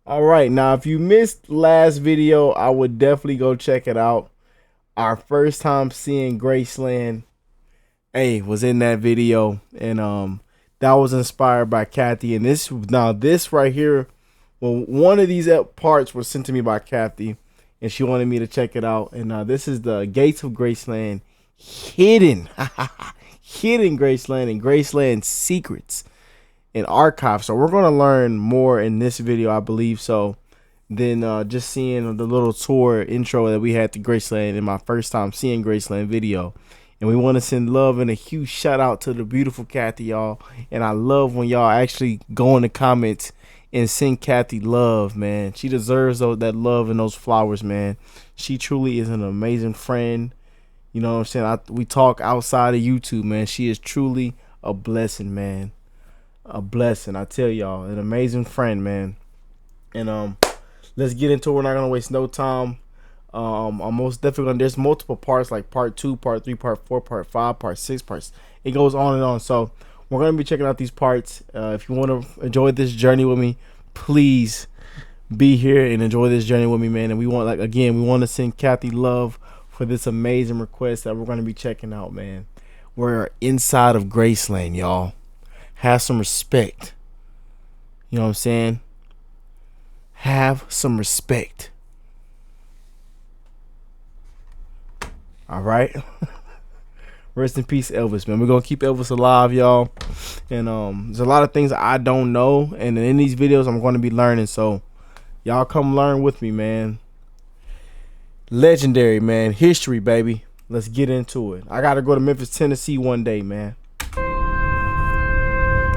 All right, now if you missed last video, I would definitely go check it out. Our first time seeing Graceland, was in that video, and that was inspired by Kathy. And this right here, well, one of these parts was sent to me by Kathy, and she wanted me to check it out. And this is the Gates of Graceland, hidden, hidden Graceland and Graceland secrets and archive. So we're gonna learn more in this video, I believe, so than just seeing the little tour intro that we had to Graceland in my first time seeing Graceland video. And we want to send love and a huge shout out to the beautiful Kathy, y'all. And I love when y'all actually go in the comments and send Kathy love, man. She deserves that love and those flowers, man. She truly is an amazing friend. You know what I'm saying? We talk outside of YouTube, man. She is truly a blessing, man. A blessing, I tell y'all. An amazing friend, man. And let's get into it. We're not gonna waste no time. I'm most definitely gonna, there's multiple parts, like part 2, part 3, part 4, part 5, part 6, parts. It goes on and on. So we're gonna be checking out these parts. If you want to enjoy this journey with me, please be here and enjoy this journey with me, man. And we want, like, again, we want to send Kathy love for this amazing request that we're gonna be checking out, man. We're inside of Graceland, y'all. Have some respect. You know what I'm saying? Have some respect. All right. Rest in peace, Elvis, man. We're gonna keep Elvis alive, y'all. And there's a lot of things I don't know, and in these videos I'm going to be learning. So y'all come learn with me, man. Legendary, man. History, baby. Let's get into it. I gotta go to Memphis, Tennessee one day, man.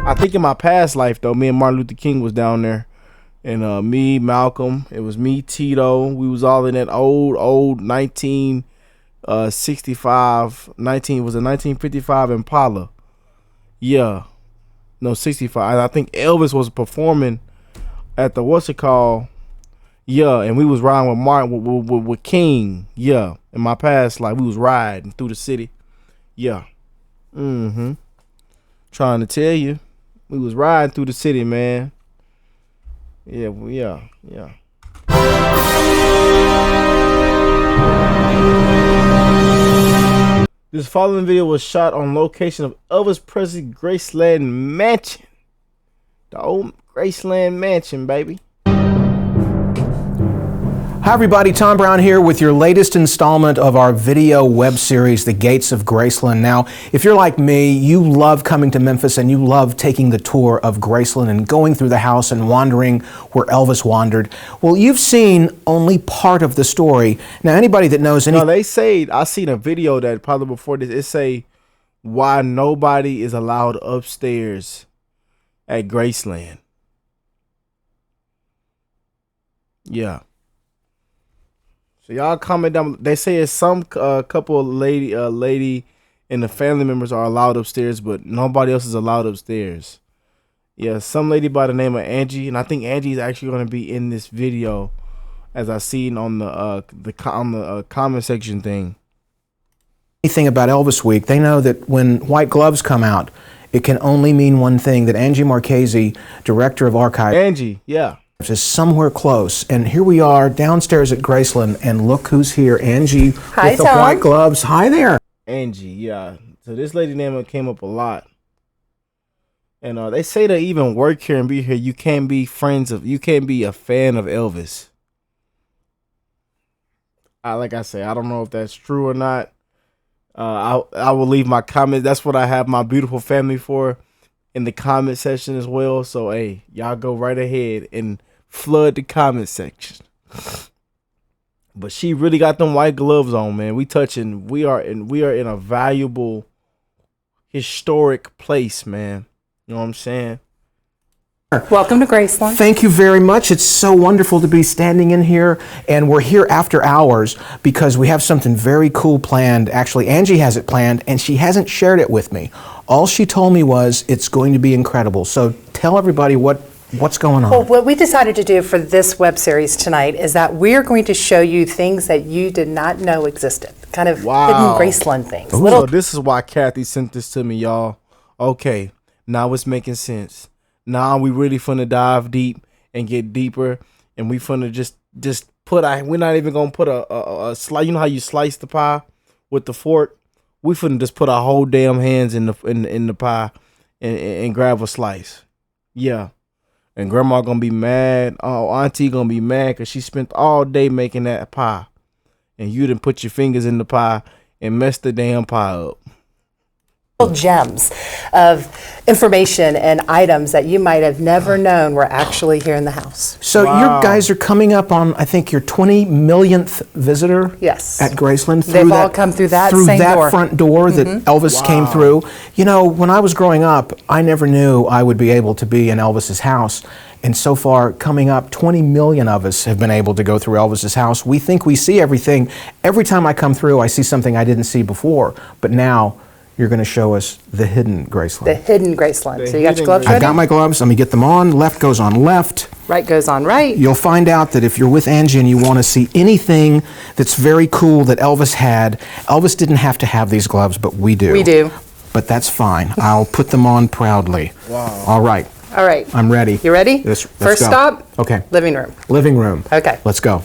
I think in my past life, though, me and Martin Luther King was down there. And me, Malcolm, it was me, Tito. We was all in that old 1955 Impala. Yeah. No, 65. I think Elvis was performing at the Yeah, and we was riding with Martin, with King. Yeah. In my past life, we was riding through the city. Yeah. Trying to tell you. We was riding through the city, man. Yeah. This following video was shot on location of Elvis Presley Graceland Mansion. The old Graceland Mansion, baby. Hi everybody, Tom Brown here with your latest installment of our video web series, The Gates of Graceland. Now, if you're like me, you love coming to Memphis and you love taking the tour of Graceland and going through the house and wandering where Elvis wandered. Well, you've seen only part of the story. Now, anybody that knows anything... No, they say, I seen a video that probably before this, it say why nobody is allowed upstairs at Graceland. Yeah. So y'all comment down. They say it's some couple of lady and the family members are allowed upstairs, but nobody else is allowed upstairs. Yeah, some lady by the name of Angie, and I think Angie is actually going to be in this video, as I seen on the comment section thing. Anything about Elvis Week, they know that when white gloves come out, it can only mean one thing: that Angie Marchese, director of Archive, Angie, yeah, is somewhere close. And here we are downstairs at Graceland, and look who's here. Angie. Hi, with the Tom. white gloves. Hi there. Angie, yeah. So this lady name came up a lot. And they say to even work here and be here, you can't be a fan of Elvis. Like I say, I don't know if that's true or not. I will leave my comments. That's what I have my beautiful family for, in the comment section as well. So hey, y'all go right ahead and flood the comment section. But she really got them white gloves on, man. We are in a valuable historic place, man. You know what I'm saying? Welcome to Graceland. Thank you very much. It's so wonderful to be standing in here, and we're here after hours because we have something very cool planned. Actually, Angie has it planned, and she hasn't shared it with me. All she told me was it's going to be incredible. So tell everybody what's going on. Well, what we decided to do for this web series tonight is that we're going to show you things that you did not know existed. Kind of hidden Graceland things. So this is why Kathy sent this to me, y'all. Okay, now it's making sense. Now we really finna dive deep and get deeper and we finna just put. We're not even gonna put a slice. You know how you slice the pie with the fork? We finna just put our whole damn hands in the pie and grab a slice. Yeah. And grandma gonna be mad. Oh, auntie gonna be mad because she spent all day making that pie. And you didn't put your fingers in the pie and messed the damn pie up. Gems of information and items that you might have never known were actually here in the house. So you guys are coming up on, I think, your 20 millionth visitor. Yes. At Graceland. They've all come through that same door. Front door that Elvis came through. You know, when I was growing up, I never knew I would be able to be in Elvis's house. And so far, coming up, 20 million of us have been able to go through Elvis's house. We think we see everything. Every time I come through, I see something I didn't see before. But now, you're going to show us the hidden Graceland. The hidden Graceland. So you got your gloves ready? I got my gloves. Let me get them on. Left goes on left. Right goes on right. You'll find out that if you're with Angie and you want to see anything that's very cool that Elvis had, Elvis didn't have to have these gloves, but we do. We do. But that's fine. I'll put them on proudly. Wow. All right. All right. I'm ready. You ready? Let's First go. stop? Okay. Living room. Living room. Okay. Let's go.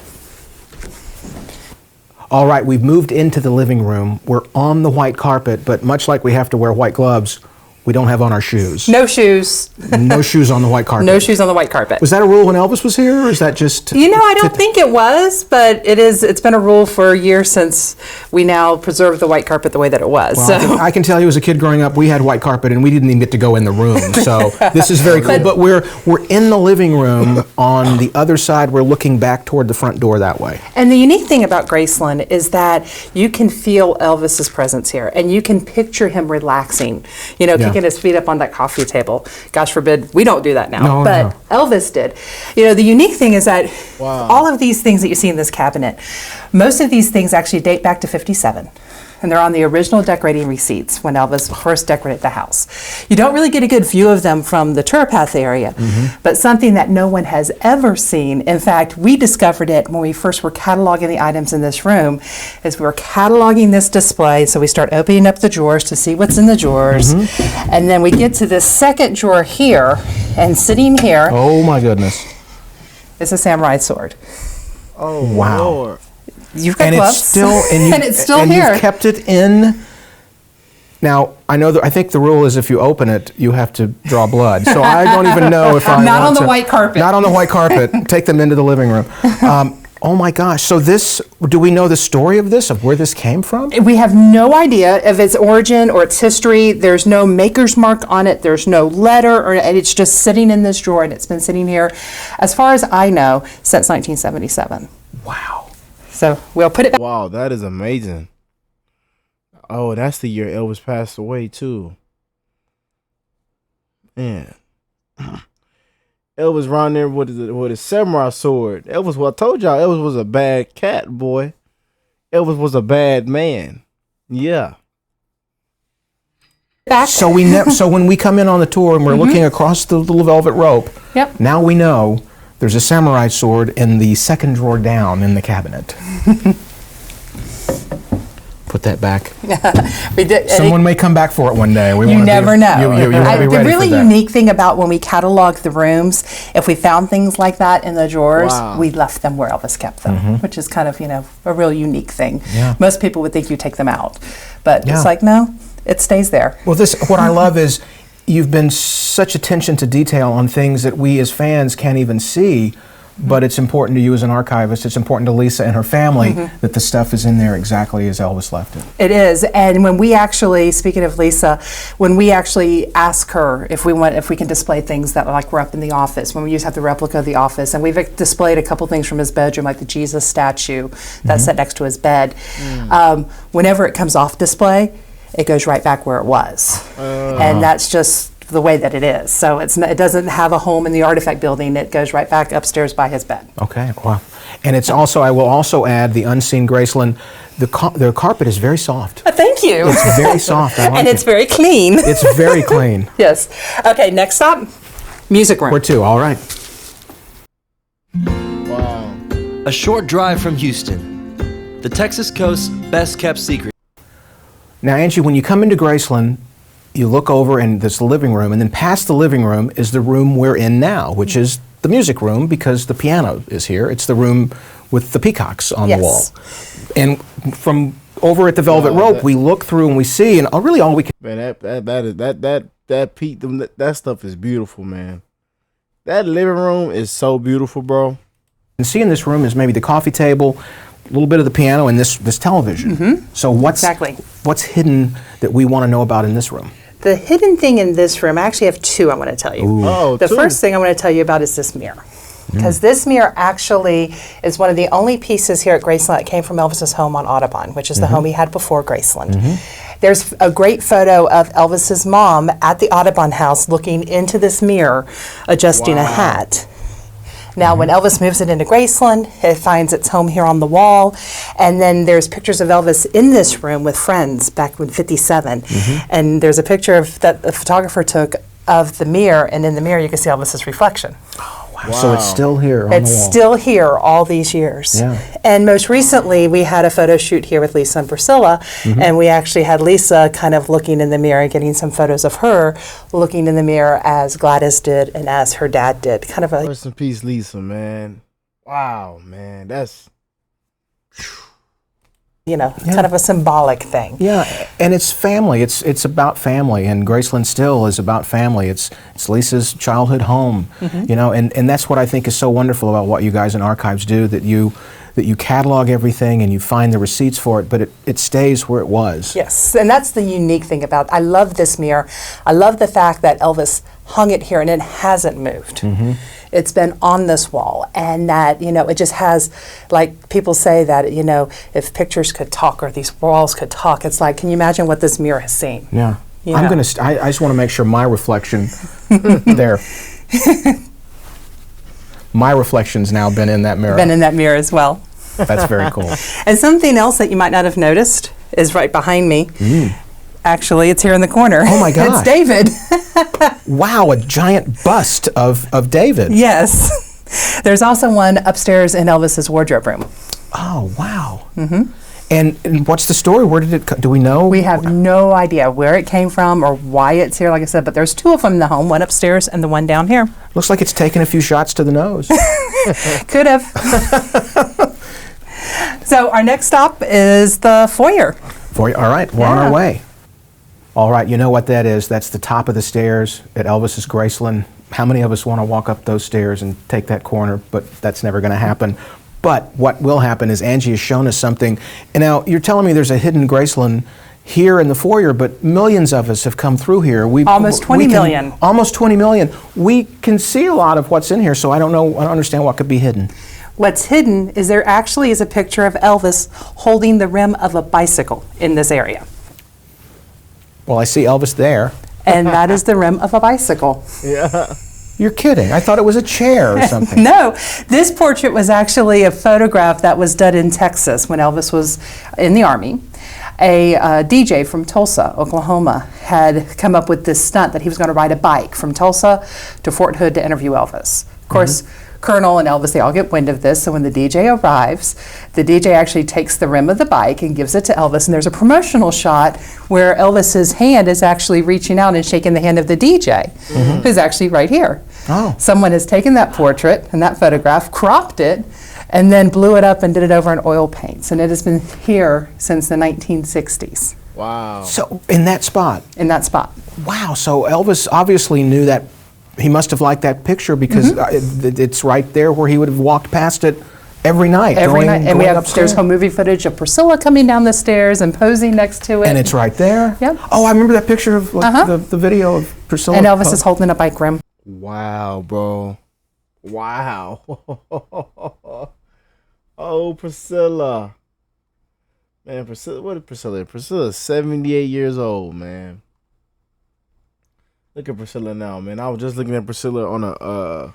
All right, we've moved into the living room. We're on the white carpet, but much like we have to wear white gloves, we don't have on our shoes. No shoes. No shoes on the white carpet. No shoes on the white carpet. Was that a rule when Elvis was here, or is that just... You know, I don't think it was, but it's been a rule for years since we now preserve the white carpet the way that it was. Well, so. I can tell you as a kid growing up, we had white carpet and we didn't even get to go in the room. So this is very cool. But we're in the living room. On the other side, we're looking back toward the front door that way. And the unique thing about Graceland is that you can feel Elvis's presence here, and you can picture him relaxing, you know, kicking his feet up on that coffee table. Gosh forbid, we don't do that now, but Elvis did. You know, the unique thing is that all of these things that you see in this cabinet, most of these things actually date back to '57. And they're on the original decorating receipts when Elvis first decorated the house. You don't really get a good view of them from the tour path area, but something that no one has ever seen. In fact, we discovered it when we first were cataloging the items in this room, as we were cataloging this display. So we start opening up the drawers to see what's in the drawers. And then we get to this second drawer here, and sitting here. Oh my goodness. Is a samurai sword. Oh, wow. Lord. You've got and gloves. It's still, and it's still and here. You've kept it in. Now, I know that I think the rule is if you open it, you have to draw blood. So I don't even know if I Not want on the to, white carpet. Not on the white carpet. Take them into the living room. Oh my gosh. So this, do we know the story of this, of where this came from? We have no idea of its origin or its history. There's no maker's mark on it. There's no letter, and it's just sitting in this drawer, and it's been sitting here, as far as I know, since 1977. Wow. So we'll put it back. Wow, that is amazing. Oh, that's the year Elvis passed away too. Man. Elvis around there with his samurai sword. Elvis, well, I told y'all Elvis was a bad cat, boy. Elvis was a bad man. Yeah. Back. So so when we come in on the tour and we're looking across the little velvet rope, now we know there's a samurai sword in the second drawer down in the cabinet. Put that back. We did. Someone may come back for it one day. You never know. You wanna be The ready really for that. unique thing about when we catalog the rooms, if we found things like that in the drawers, we left them where Elvis kept them, which is kind of, you know, a real unique thing. Yeah. Most people would think you take them out, but it's like, no, it stays there. Well, what I love is you've been such attention to detail on things that we as fans can't even see, but it's important to you as an archivist. It's important to Lisa and her family that the stuff is in there exactly as Elvis left it. It is, and when we actually, speaking of Lisa, when we actually ask her if we can display things that like we're up in the office, when we used to have the replica of the office, and we've displayed a couple things from his bedroom, like the Jesus statue that's set next to his bed. Whenever it comes off display, it goes right back where it was, and that's just the way that it is. So it doesn't have a home in the artifact building. It goes right back upstairs by his bed. Okay, wow. And it's also, I will also add, the unseen Graceland, the carpet is very soft. Thank you. It's very soft. I like and it's very clean. It's very clean. Yes. Okay, next stop, music room. Where to? All right. Wow. A short drive from Houston, the Texas coast's best kept secret. Now, Angie, when you come into Graceland, you look over in this living room, and then past the living room is the room we're in now, which is the music room because the piano is here. It's the room with the peacocks on the wall. And from over at the Velvet Rope, we look through and we see, and really all we can. Man, that stuff is beautiful, man. That living room is so beautiful, bro. And see in this room is maybe the coffee table, a little bit of the piano, and this television. So what's hidden that we want to know about in this room? The hidden thing in this room, I actually have two I want to tell you. The first thing I want to tell you about is this mirror. Because this mirror actually is one of the only pieces here at Graceland that came from Elvis's home on Audubon, which is the home he had before Graceland. There's a great photo of Elvis's mom at the Audubon house looking into this mirror, adjusting a hat. Now, when Elvis moves it into Graceland, it finds its home here on the wall. And then there's pictures of Elvis in this room with friends back in '57. And there's a picture of that the photographer took of the mirror, and in the mirror you can see Elvis's reflection. Wow. So it's still here on the wall. It's still here all these years. And most recently, we had a photo shoot here with Lisa and Priscilla, and we actually had Lisa kind of looking in the mirror, getting some photos of her looking in the mirror as Gladys did and as her dad did. Kind of a rest in peace, Lisa, man. Wow, man, that's kind of a symbolic thing. Yeah, and it's family. It's about family, and Graceland still is about family. It's Lisa's childhood home, and that's what I think is so wonderful about what you guys in Archives do, that you catalog everything and you find the receipts for it, but it stays where it was. Yes, and that's the unique thing about I love this mirror. I love the fact that Elvis hung it here and it hasn't moved. It's been on this wall, and that, it just has, like people say that, if pictures could talk or these walls could talk, it's like, can you imagine what this mirror has seen? Yeah. I just want to make sure my reflection there. My reflection's now been in that mirror. Been in that mirror as well. That's very cool. And something else that you might not have noticed is right behind me. Actually, it's here in the corner. Oh my gosh. It's David. Wow, a giant bust of David. Yes. There's also one upstairs in Elvis's wardrobe room. Oh, wow. And what's the story? Where did it do we know? We have no idea where it came from or why it's here, like I said, but there's two of them in the home, one upstairs and the one down here. Looks like it's taken a few shots to the nose. Could have. So our next stop is the foyer. All right, we're on our way. All right, you know what that is. That's the top of the stairs at Elvis's Graceland. How many of us want to walk up those stairs and take that corner? But that's never going to happen. But what will happen is Angie has shown us something. And now you're telling me there's a hidden Graceland here in the foyer, but millions of us have come through here. Almost 20 million. Almost 20 million. We can see a lot of what's in here, so I don't understand what could be hidden. What's hidden is there actually is a picture of Elvis holding the rim of a bicycle in this area. Well, I see Elvis there. And that is the rim of a bicycle. Yeah. You're kidding. I thought it was a chair or something. No, this portrait was actually a photograph that was done in Texas when Elvis was in the Army. A DJ from Tulsa, Oklahoma, had come up with this stunt that he was going to ride a bike from Tulsa to Fort Hood to interview Elvis. Of course, Colonel and Elvis, they all get wind of this, so when the DJ arrives, the DJ actually takes the rim of the bike and gives it to Elvis, and there's a promotional shot where Elvis's hand is actually reaching out and shaking the hand of the DJ, who's actually right here. Someone has taken that portrait and that photograph, cropped it, and then blew it up and did it over in oil paints, and it has been here since the 1960s. Wow. So, in that spot? In that spot. Wow, so Elvis obviously knew that. He must have liked that picture because it's right there where he would have walked past it every night. Every night. And we have upstairs home movie footage of Priscilla coming down the stairs and posing next to it. And it's right there? Yep. Oh, I remember that picture of the video of Priscilla. And Elvis is holding a bike rim. Wow, bro. Wow. Oh, Priscilla. Man, Priscilla, what is Priscilla? Priscilla's 78 years old, man. Look at Priscilla now, man. I was just looking at Priscilla on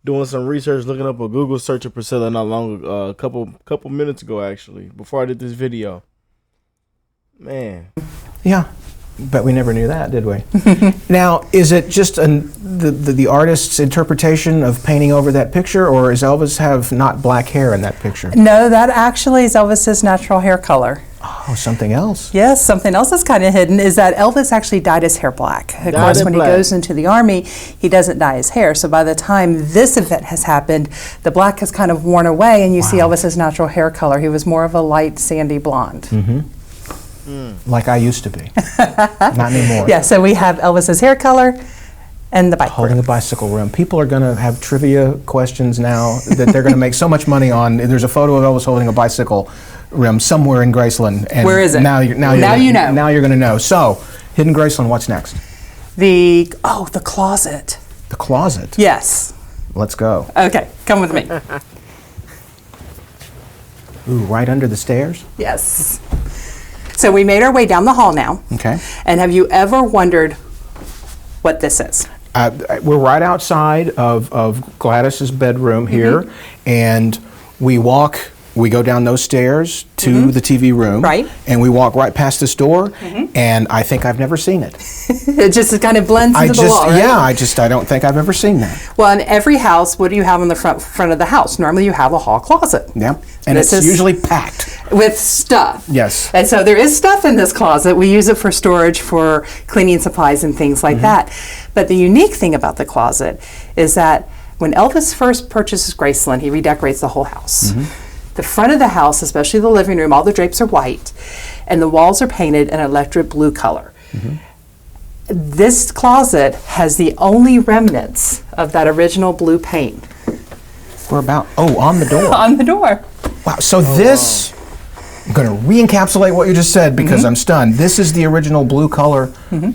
doing some research, looking up a Google search of Priscilla not long ago, a couple minutes ago, actually, before I did this video. Man. Yeah, but we never knew that, did we? Now, is it just the artist's interpretation of painting over that picture, or does Elvis have not black hair in that picture? No, that actually is Elvis's natural hair color. Oh, something else. Yes, something else that's kind of hidden is that Elvis actually dyed his hair black. Of course, when he goes into the Army, he doesn't dye his hair. So by the time this event has happened, the black has kind of worn away, and you see Elvis's natural hair color. He was more of a light, sandy blonde. Like I used to be. Not anymore. Yeah, so we have Elvis's hair color and the bike Holding rim. a bicycle rim. People are going to have trivia questions now that they're going to make so much money on. There's a photo of Elvis holding a bicycle rim somewhere in Graceland. And where is it? Now you know. Now you're going to know. So, Hidden Graceland, what's next? The closet. The closet? Yes. Let's go. Okay, come with me. Ooh, right under the stairs? Yes. So we made our way down the hall now. Okay. And have you ever wondered what this is? We're right outside of Gladys's bedroom here, and we go down those stairs to the TV room, right? And we walk right past this door, and I think I've never seen it. It just kind of blends into the wall, right? Yeah, I don't think I've ever seen that. Well, in every house, what do you have on the front of the house? Normally you have a hall closet. Yeah, and it's usually packed. With stuff. Yes. And so there is stuff in this closet. We use it for storage, for cleaning supplies and things like that. But the unique thing about the closet is that when Elvis first purchases Graceland, he redecorates the whole house. The front of the house, especially the living room, all the drapes are white, and the walls are painted an electric blue color. This closet has the only remnants of that original blue paint. We're about, on the door. On the door. Wow, so this, I'm going to re-encapsulate what you just said because I'm stunned. This is the original blue color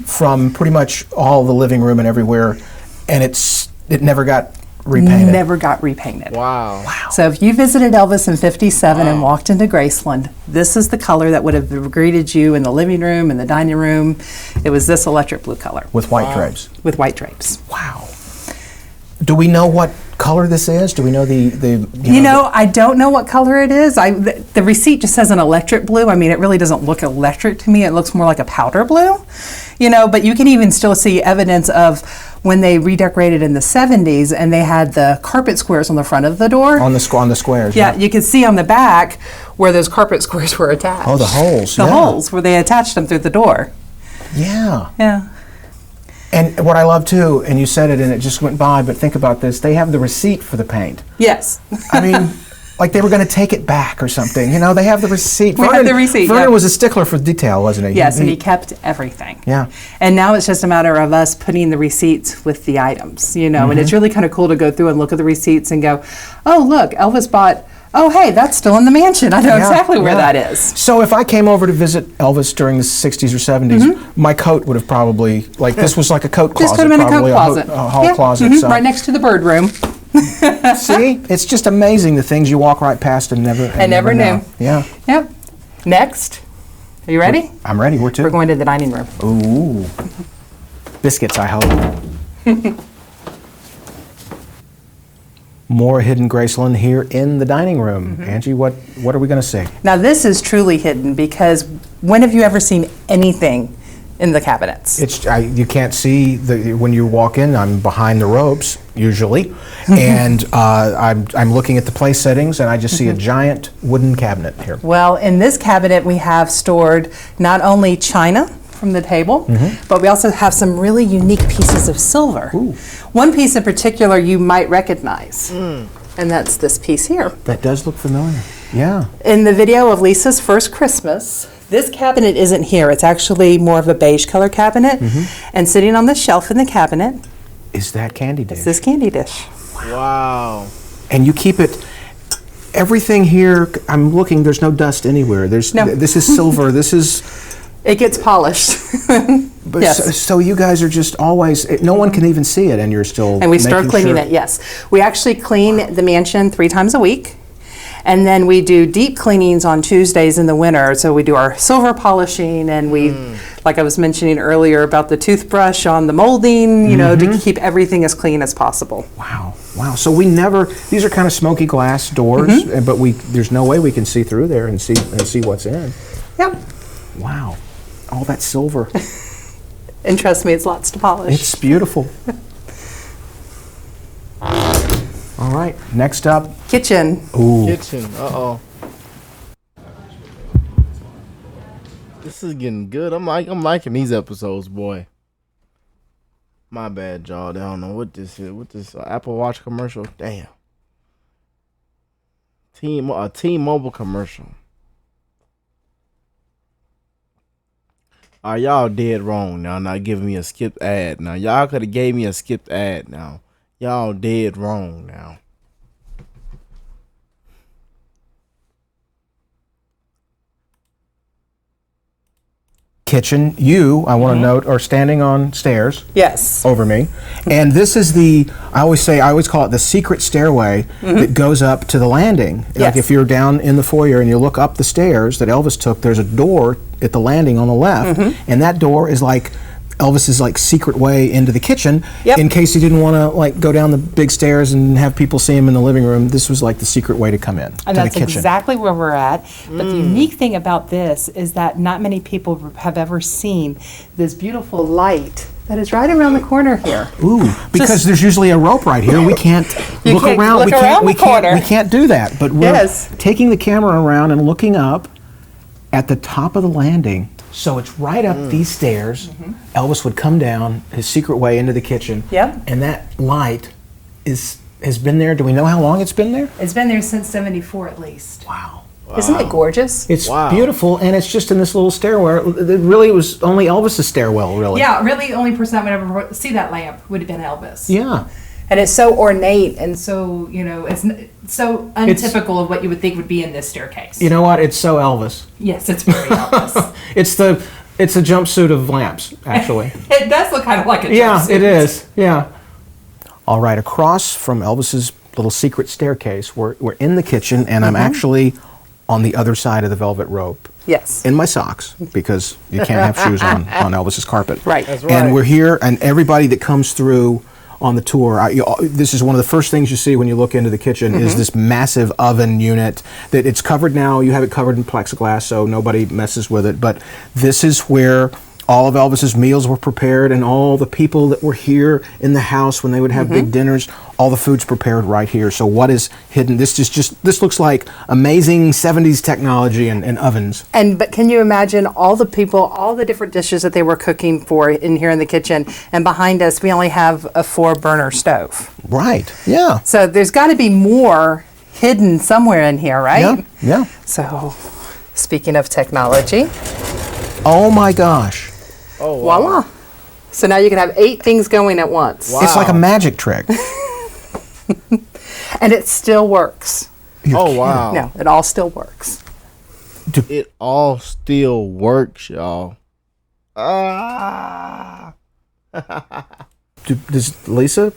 from pretty much all the living room and everywhere, and it never got repainted. Never got repainted. Wow. So if you visited Elvis in '57 and walked into Graceland, this is the color that would have greeted you in the living room, in the dining room. It was this electric blue color. With white drapes. With white drapes. Wow. Do we know what color this is? Do we know the I don't know what color it is. The receipt just says an electric blue. I mean, it really doesn't look electric to me. It looks more like a powder blue. But you can even still see evidence of when they redecorated in the 70s and they had the carpet squares on the front of the door. On the squares. Yeah, you can see on the back where those carpet squares were attached. Oh, the holes. The holes where they attached them through the door. Yeah. Yeah. And what I love too, and you said it and it just went by, but think about this, they have the receipt for the paint. Yes. I mean, like they were going to take it back or something. They have the receipt. We have the receipt, Vernon was a stickler for detail, wasn't he? Yes, and he kept everything. Yeah. And now it's just a matter of us putting the receipts with the items, and it's really kind of cool to go through and look at the receipts and go, oh, look, Elvis bought, oh, hey, that's still in the mansion. I know exactly where that is. So if I came over to visit Elvis during the 60s or 70s, my coat would have probably, this was like a coat closet. This could have been a coat closet. A hall closet. So. Right next to the bird room. See? It's just amazing the things you walk right past and never knew. Yeah. Yep. Next. Are you ready? I'm ready. Where to? We're going to the dining room. Ooh. Biscuits, I hope. More Hidden Graceland here in the dining room. Angie, what are we going to see? Now this is truly hidden because when have you ever seen anything in the cabinets? You can't see when you walk in. I'm behind the ropes usually, and I'm looking at the place settings, and I just see a giant wooden cabinet here. Well, in this cabinet we have stored not only china from the table, but we also have some really unique pieces of silver. Ooh. One piece in particular you might recognize, and that's this piece here. That does look familiar. Yeah. In the video of Lisa's first Christmas, this cabinet isn't here. It's actually more of a beige color cabinet, and sitting on the shelf in the cabinet is that candy dish. is this candy dish. Wow. And you keep it. Everything here. I'm looking. There's no dust anywhere. No. This is silver. This is. It gets polished. But Yes. so you guys are just always, no one can even see it, and you're still And we start making cleaning sure. it, yes. We actually clean the mansion 3 times a week. And then we do deep cleanings on Tuesdays in the winter. So we do our silver polishing, and we, like I was mentioning earlier about the toothbrush on the molding, to keep everything as clean as possible. Wow. So these are kind of smoky glass doors, but there's no way we can see through there and see what's in. Yep. Wow. All that silver. And trust me, it's lots to polish. It's beautiful. All right, next up. Kitchen. Ooh. Kitchen. Uh-oh. This is getting good. I'm liking these episodes, boy. My bad, y'all. I don't know what this is. What this Apple Watch commercial? Damn. T-Mobile commercial. Y'all dead wrong now. Not giving me a skipped ad. Now y'all could have gave me a skipped ad. Now y'all dead wrong now. Kitchen, I want to note, are standing on stairs. Yes. Over me. And this is I always call it the secret stairway that goes up to the landing. Yes. Like if you're down in the foyer and you look up the stairs that Elvis took, there's a door at the landing on the left. And that door is like Elvis's like secret way into the kitchen. Yep. In case he didn't want to like go down the big stairs and have people see him in the living room. This was like the secret way to come in And to that's the kitchen. exactly where we're at. But the unique thing about this is that not many people have ever seen this beautiful light that is right around the corner here. Ooh, because there's usually a rope right here. We can't You look can't around. look around the corner. We can't do that. But we're Yes. taking the camera around and looking up at the top of the landing. So it's right up these stairs. Elvis would come down his secret way into the kitchen. Yep. And that light has been there. Do we know how long it's been there? It's been there since '74 at least. Wow. Isn't it gorgeous? It's Wow. beautiful, and it's just in this little stairwell. It really was only Elvis's stairwell, really. Yeah, really the only person that would ever see that lamp would have been Elvis. Yeah. And it's so ornate. And so, it's so untypical of what you would think would be in this staircase. You know what? It's so Elvis. Yes, it's very Elvis. It's a jumpsuit of lamps, actually. It does look kind of like a Yeah, jumpsuit. it is. Yeah. All right, across from Elvis's little secret staircase, we're in the kitchen, and I'm actually on the other side of the velvet rope. Yes. In my socks, because you can't have shoes on Elvis's carpet. Right. That's right. And we're here, and everybody that comes through on the tour, this is one of the first things you see when you look into the kitchen is this massive oven unit that it's covered now. You have it covered in plexiglass, so nobody messes with it. But this is where all of Elvis's meals were prepared, and all the people that were here in the house when they would have big dinners, all the food's prepared right here. So what is hidden? This looks like amazing 70s technology and ovens. But can you imagine all the people, all the different dishes that they were cooking for in here in the kitchen? And behind us, we only have a 4-burner stove. Right. Yeah. So there's got to be more hidden somewhere in here, right? Yeah. Yeah. So, speaking of technology, Oh my gosh. Oh, wow. voila. So now you can have 8 things going at once. Wow. It's like a magic trick. And it still works. Oh, wow. No, it all still works. It all still works, y'all. Ah. Does Lisa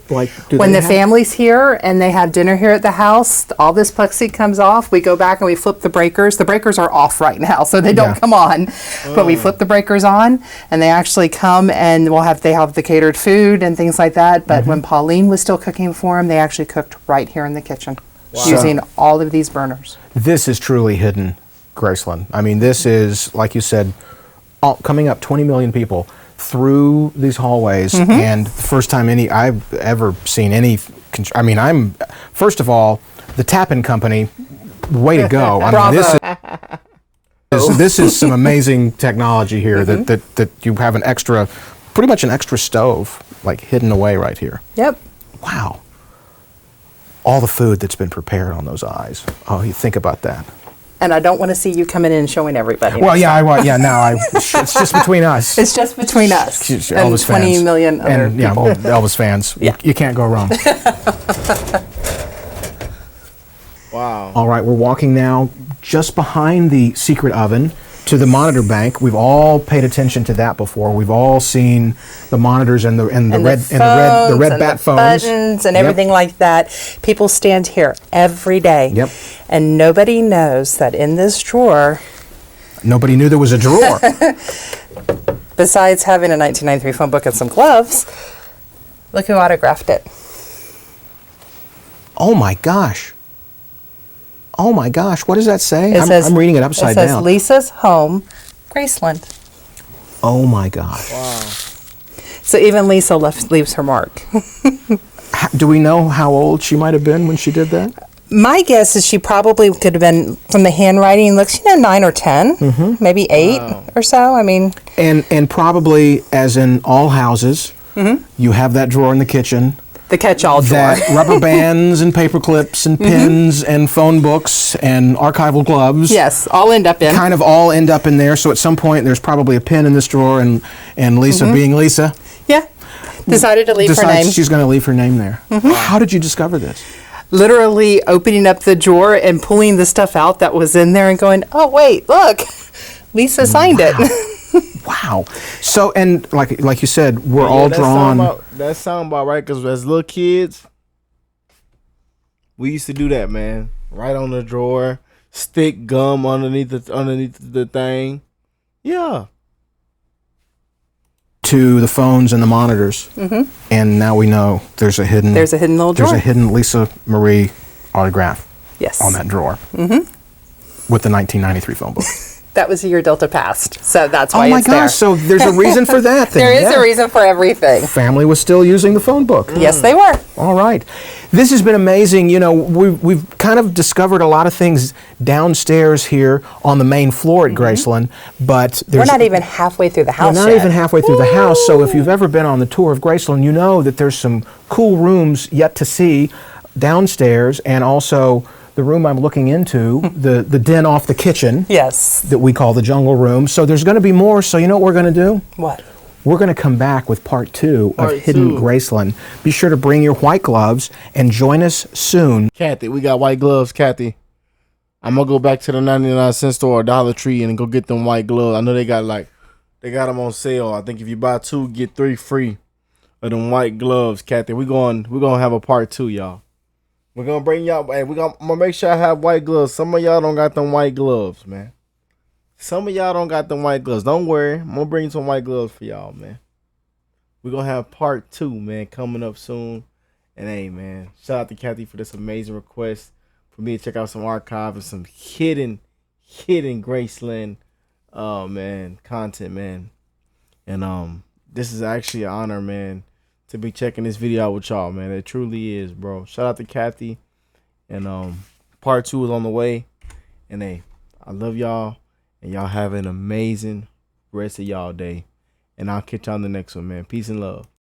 When the family's here and they have dinner here at the house, all this plexi comes off. We go back and we flip the breakers. The breakers are off right now, so they don't come on. But we flip the breakers on, and they actually come and they have the catered food and things like that. But when Pauline was still cooking for them, they actually cooked right here in the kitchen using all of these burners. This is truly hidden Graceland. I mean, this is, like you said, coming up 20 million people through these hallways, and the first time I've ever seen any. I mean, first of all, the Tappan Company, way to go! I mean, this is some amazing technology here. That you have pretty much an extra stove, like hidden away right here. Yep. Wow! All the food that's been prepared on those eyes. Oh, you think about that. And I don't want to see you coming in and showing everybody. Well, yeah, it's just between us. It's just between us and Elvis 20 fans. million other And people. well, Elvis fans. Yeah. You can't go wrong. Wow. All right, we're walking now just behind the secret oven to the monitor bank. We've all paid attention to that before. We've all seen the monitors and the red bat phones buttons and everything like that. People stand here every day. Yep. And nobody knows that in this drawer, Nobody knew there was a drawer. besides having a 1993 phone book and some gloves, look who autographed it. Oh my gosh. Oh my gosh, what does that say? I'm reading it upside It says down. Lisa's home, Graceland. Oh my gosh. Wow. So even Lisa leaves her mark. Do we know how old she might have been when she did that? My guess is she probably could have been, from the handwriting, looks, 9 or 10, maybe 8 or so. I mean, And probably, as in all houses, you have that drawer in the kitchen. the catch-all drawer. That rubber bands and paper clips and pins and phone books and archival gloves. Yes, all end up in. Kind of all end up in there. So at some point, there's probably a pin in this drawer, and Lisa, being Lisa, Yeah, decided to leave her decides name. she's going to leave her name there. How did you discover this? Literally opening up the drawer and pulling the stuff out that was in there and going, oh, wait, look, Lisa signed it. Wow. So, and like you said, we're all drawn. That sound about right, because as little kids, we used to do that, man. Right on the drawer, stick gum underneath the thing. Yeah. To the phones and the monitors. And now we know there's a hidden little drawer. There's a hidden Lisa Marie autograph Yes. on that drawer. With the 1993 phone book. That was a year Delta passed, so that's why Oh my it's there. gosh, so there's a reason for that then. There is Yeah. a reason for everything. Family was still using the phone book. Yes, they were. All right. This has been amazing. We've kind of discovered a lot of things downstairs here on the main floor at Graceland, but We're not even halfway through the house We're not yet. even halfway through the house. So if you've ever been on the tour of Graceland, you know that there's some cool rooms yet to see downstairs, and also the room I'm looking into, the den off the kitchen. Yes. That we call the jungle room. So there's going to be more. So you know what we're going to do? What? We're going to come back with part 2 of Part Hidden 2. Graceland. Be sure to bring your white gloves and join us soon. Kathy, we got white gloves, Kathy. I'm gonna go back to the 99-cent store or Dollar Tree and go get them white gloves. I know they got them on sale. I think if you buy 2, get 3 free of them white gloves, Kathy. We're gonna have a part 2, y'all. We're gonna bring y'all. Hey, I'm gonna make sure I have white gloves. Some of y'all don't got them white gloves, man. Some of y'all don't got them white gloves. Don't worry, I'm gonna bring some white gloves for y'all, man. We're gonna have part 2, man, coming up soon. And hey, man, shout out to Kathy for this amazing request for me to check out some archive and some hidden Graceland, content, man. And this is actually an honor, man, to be checking this video out with y'all, man. It truly is, bro. Shout out to Kathy. And part 2 is on the way. And hey, I love y'all. And y'all have an amazing rest of y'all day. And I'll catch y'all on the next one, man. Peace and love.